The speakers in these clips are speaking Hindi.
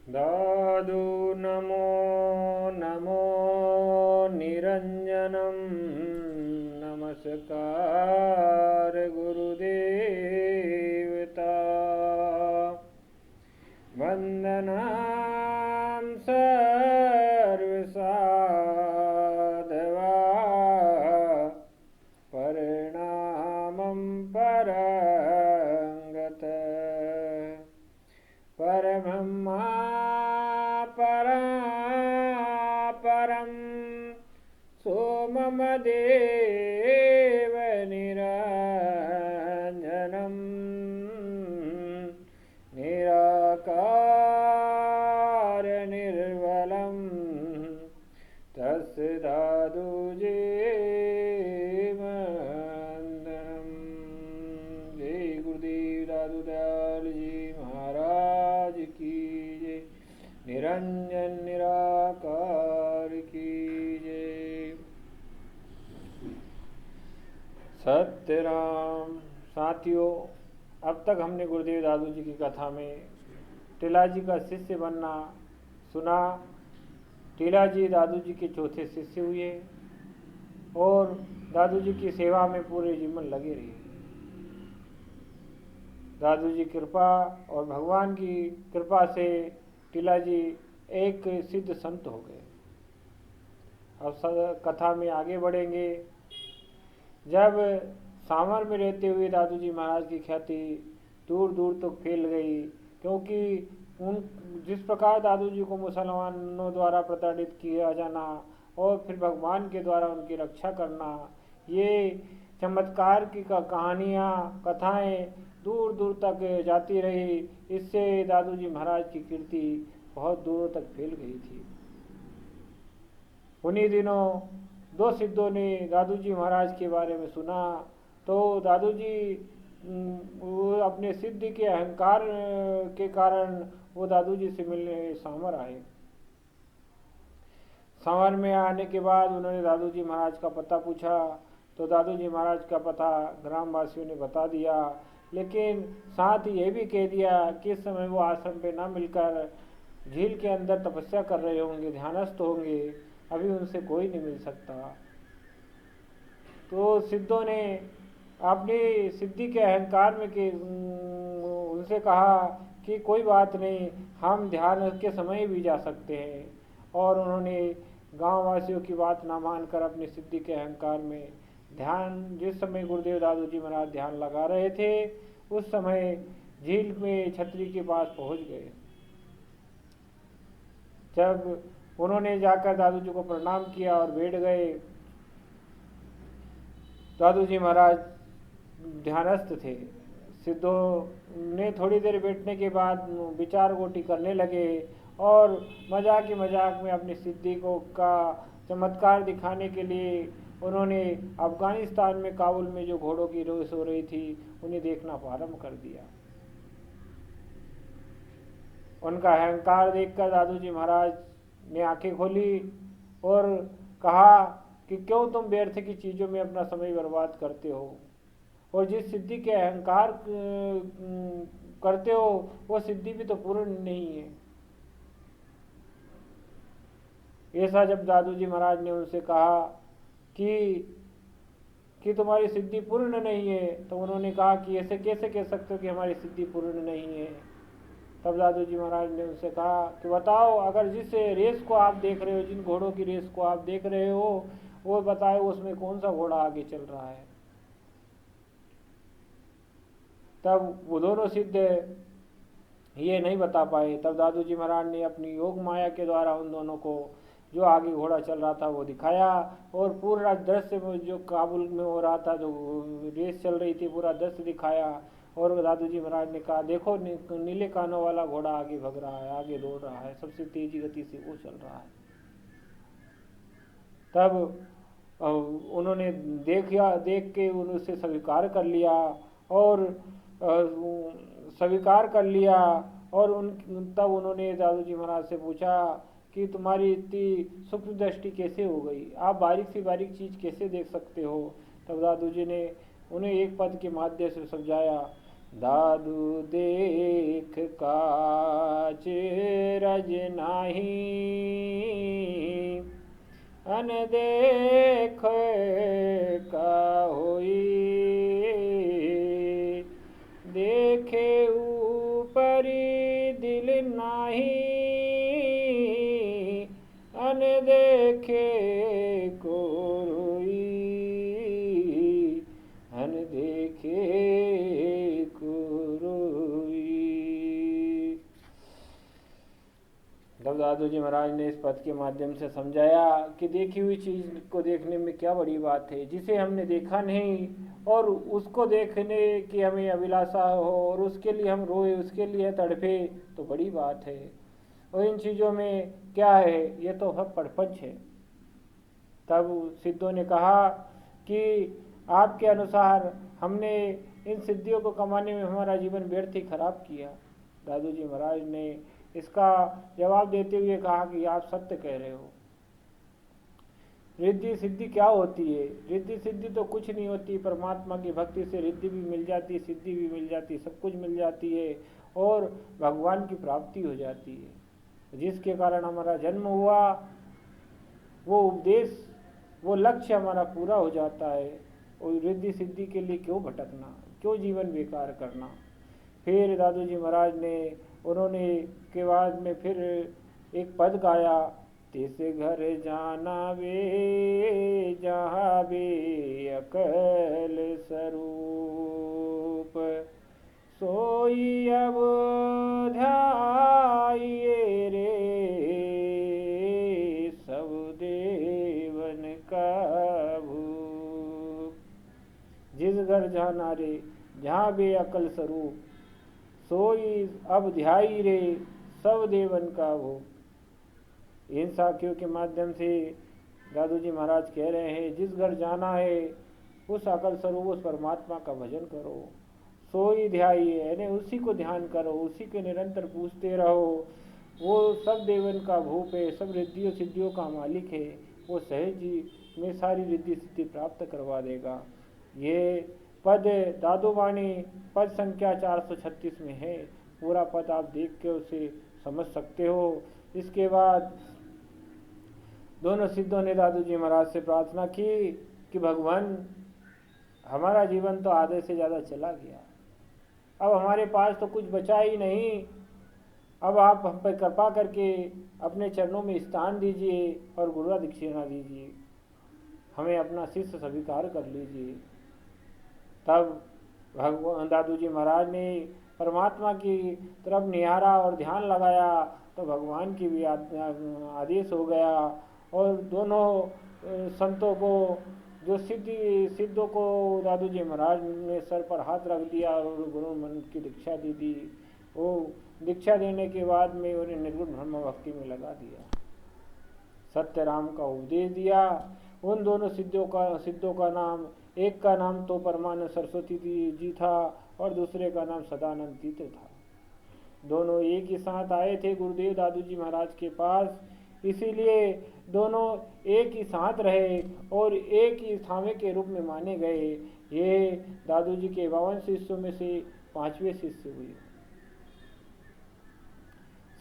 दादु नमो नमो निरंजनम नमस्कार गुरुदेवता वंदनाम सर्वसाधवा परिणामं परंगत परब्रह्मा परं सोममदेव निरञ्जनं निराकार निर्मलं तस्य दादुजे वन्दनं। जय गुरुदेव दादू दयाल जी महाराज की जय। निरंजन निराकार की जय। सत्यराम। साथियों, अब तक हमने गुरुदेव दादू जी की कथा में टीला जी का शिष्य बनना सुना। टीला जी दादू जी के चौथे शिष्य हुए और दादू जी की सेवा में पूरे जीवन लगे रहे। दादू जी कृपा और भगवान की कृपा से टीला जी एक सिद्ध संत हो गए। अब कथा में आगे बढ़ेंगे। जब सामर में रहते हुए दादू जी महाराज की ख्याति दूर दूर तक फैल गई, क्योंकि उन जिस प्रकार दादू जी को मुसलमानों द्वारा प्रताड़ित किया जाना और फिर भगवान के द्वारा उनकी रक्षा करना, ये चमत्कार की कहानियाँ कथाएं दूर दूर तक जाती रही। इससे दादू जी महाराज की कीर्ति बहुत दूर तक फैल गई थी। उन्हीं दिनों दो सिद्धों ने दादू जी महाराज के बारे में सुना तो दादू जी वो अपने सिद्धि के अहंकार के कारण वो दादू जी से मिलने सामर आए। सामर में आने के बाद उन्होंने दादू जी महाराज का पता पूछा तो दादू जी महाराज का पता ग्रामवासियों ने बता दिया, लेकिन साथ ही ये भी कह दिया कि इस समय वो आश्रम पे ना मिलकर झील के अंदर तपस्या कर रहे होंगे, ध्यानस्थ होंगे, अभी उनसे कोई नहीं मिल सकता। तो सिद्धों ने अपनी सिद्धि के अहंकार में कि उनसे कहा कि कोई बात नहीं, हम ध्यान के समय भी जा सकते हैं। और उन्होंने गांव वासियों की बात ना मानकर अपनी सिद्धि के अहंकार में ध्यान, जिस समय गुरुदेव दादू जी महाराज ध्यान लगा रहे थे उस समय झील में छतरी के पास पहुंच गए। जब उन्होंने जाकर दादू जी को प्रणाम किया और बैठ गए, दादू जी महाराज ध्यानस्थ थे। सिद्धों ने थोड़ी देर बैठने के बाद विचार गोटी करने लगे और मजाक में अपनी सिद्धि को का चमत्कार दिखाने के लिए उन्होंने अफगानिस्तान में काबुल में जो घोड़ों की रेस हो रही थी उन्हें देखना प्रारंभ कर दिया। उनका अहंकार देखकर दादू जी महाराज ने आंखें खोली और कहा कि क्यों तुम व्यर्थ की चीज़ों में अपना समय बर्बाद करते हो, और जिस सिद्धि के अहंकार करते हो वो सिद्धि भी तो पूर्ण नहीं है। ऐसा जब दादू जी महाराज ने उनसे कहा कि तुम्हारी सिद्धि पूर्ण नहीं है, तो उन्होंने कहा कि ऐसे कैसे कह सकते हो कि हमारी सिद्धि पूर्ण नहीं है। तब दादू जी महाराज ने उनसे कहा कि बताओ, अगर जिस रेस को आप देख रहे हो, जिन घोड़ों की रेस को आप देख रहे हो, वो बताओ उसमें कौन सा घोड़ा आगे चल रहा है। तब वो दोनों सिद्ध ये नहीं बता पाए। तब दादू जी महाराज ने अपनी योग माया के द्वारा उन दोनों को जो आगे घोड़ा चल रहा था वो दिखाया और पूरा दृश्य जो काबुल में हो रहा था, जो रेस चल रही थी, पूरा दृश्य दिखाया। और दादू जी महाराज ने कहा, देखो नीले कानों वाला घोड़ा आगे भग रहा है, आगे दौड़ रहा है, सबसे तेजी गति से वो चल रहा है। तब उन्होंने देख के उनसे स्वीकार कर लिया और तब उन्होंने दादू जी महाराज से पूछा कि तुम्हारी इतनी सूक्ष्म दृष्टि कैसे हो गई, आप बारीक से बारीक चीज़ कैसे देख सकते हो। तब दादू जी ने उन्हें एक पद के माध्यम से समझाया, दादू देख काचे रज नाही, अनदेख का होई, देखे ऊपरी दिल नाही, अनदेखे को रोई, अनदेखे को रोई। तब दादू जी महाराज ने इस पद के माध्यम से समझाया कि देखी हुई चीज को देखने में क्या बड़ी बात है, जिसे हमने देखा नहीं और उसको देखने की हमें अभिलाषा हो और उसके लिए हम रोए, उसके लिए तड़पे, तो बड़ी बात है। और इन चीज़ों में क्या है, ये तो सब प्रपंच है। तब सिद्धों ने कहा कि आपके अनुसार हमने इन सिद्धियों को कमाने में हमारा जीवन व्यर्थ ही खराब किया। दादू जी महाराज ने इसका जवाब देते हुए कहा कि आप सत्य कह रहे हो। रिद्धि सिद्धि क्या होती है? रिद्धि सिद्धि तो कुछ नहीं होती, परमात्मा की भक्ति से रिद्धि भी मिल जाती, सिद्धि भी मिल जाती, सब कुछ मिल जाती है और भगवान की प्राप्ति हो जाती है। जिसके कारण हमारा जन्म हुआ, वो उपदेश, वो लक्ष्य हमारा पूरा हो जाता है। और रिद्धि सिद्धि के लिए क्यों भटकना, क्यों जीवन बेकार करना। फिर दादू जी महाराज ने उन्होंने के बाद में फिर एक पद गाया, तेसे घर जाना वे जहाँ बे अकल स्वरूप, सोई अब ध्याये रे सब देवन का भूप। जिस घर जाना रे जहाँ बे अकल स्वरूप, सोई अब ध्याई रे सब देवन का भूप। इन साखियों के माध्यम से दादू जी महाराज कह रहे हैं, जिस घर जाना है उस अकल स्वरूप उस परमात्मा का भजन करो, सोई ध्याइए, यानी उसी को ध्यान करो, उसी के निरंतर पूछते रहो। वो सब देवन का भूप है, सब रिद्धियों सिद्धियों का मालिक है। वो सहज ही में सारी रिद्धि सिद्धि प्राप्त करवा देगा। ये पद दादू वाणी पद संख्या 436 में है। पूरा पद आप देख के उसे समझ सकते हो। इसके बाद दोनों सिद्धों ने दादू जी महाराज से प्रार्थना की कि भगवान, हमारा जीवन तो आधे से ज़्यादा चला गया, अब हमारे पास तो कुछ बचा ही नहीं। अब आप हम पर कृपा करके अपने चरणों में स्थान दीजिए और गुरु दक्षिणा दीजिए, हमें अपना शिष्य स्वीकार कर लीजिए। तब भगवान दादू जी महाराज ने परमात्मा की तरफ निहारा और ध्यान लगाया, तो भगवान की भी आदेश हो गया और दोनों संतों को, जो सिद्धों को दादू जी महाराज ने सर पर हाथ रख दिया और गुरु मंत्र की दीक्षा दे दी। वो दीक्षा देने के बाद में उन्हें निर्गुण ब्रह्म भक्ति में लगा दिया, सत्य राम का उपदेश दिया। उन दोनों सिद्धों का नाम, एक का नाम तो परमानंद सरस्वती जी था और दूसरे का नाम सदानंद तीर्थ था। दोनों एक ही साथ आए थे गुरुदेव दादू जी महाराज के पास, इसीलिए दोनों एक ही साथ रहे और एक ही थामे के रूप में माने गए। ये दादू जी के 52 शिष्यों में से 5वें शिष्य हुए।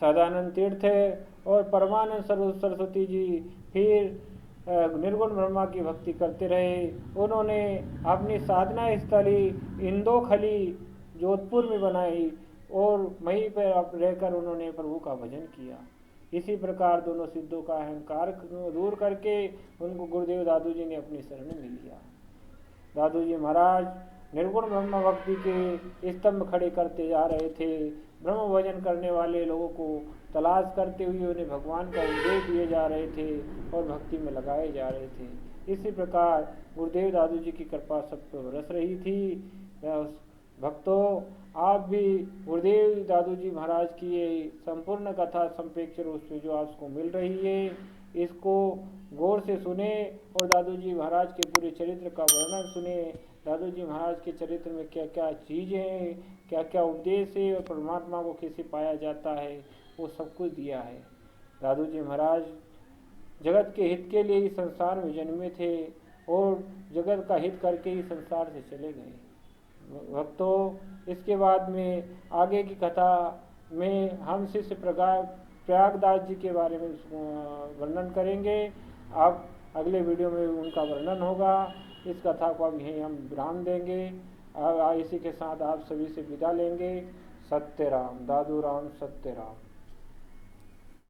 सदानंद तीर्थ और परमानंद सरस्वती जी फिर निर्गुण ब्रह्मा की भक्ति करते रहे। उन्होंने अपनी साधना स्थली इंदोखली जोधपुर में बनाई और वहीं पर रहकर उन्होंने प्रभु का भजन किया। इसी प्रकार दोनों सिद्धों का अहंकार दूर करके उनको गुरुदेव दादू जी ने अपनी शरण में लिया। दादू जी महाराज निर्गुण ब्रह्म भक्ति के स्तंभ खड़े करते जा रहे थे। ब्रह्म भजन करने वाले लोगों को तलाश करते हुए उन्हें भगवान का उपदेश दिए जा रहे थे और भक्ति में लगाए जा रहे थे। इसी प्रकार गुरुदेव दादू जी की कृपा सब पर बरस रही थी। भक्तों, आप भी गुरुदेव दादू जी महाराज की ये संपूर्ण कथा संपेक्ष रूप से जो आपको मिल रही है, इसको गौर से सुने और दादू जी महाराज के पूरे चरित्र का वर्णन सुने। दादू जी महाराज के चरित्र में क्या क्या चीज़ें हैं, क्या क्या उपदेश है और परमात्मा को कैसे पाया जाता है, वो सब कुछ दिया है। दादू जी महाराज जगत के हित के लिए ही संसार में जन्मे थे और जगत का हित करके ही संसार से चले गए। भक्तों, इसके बाद में आगे की कथा में हम शिष्य प्रकार प्रयागदास जी के बारे में वर्णन करेंगे। अब अगले वीडियो में उनका वर्णन होगा। इस कथा को अब यहीं हम विराम देंगे। इसी के साथ आप सभी से विदा लेंगे। सत्य राम, दादू राम, सत्य राम।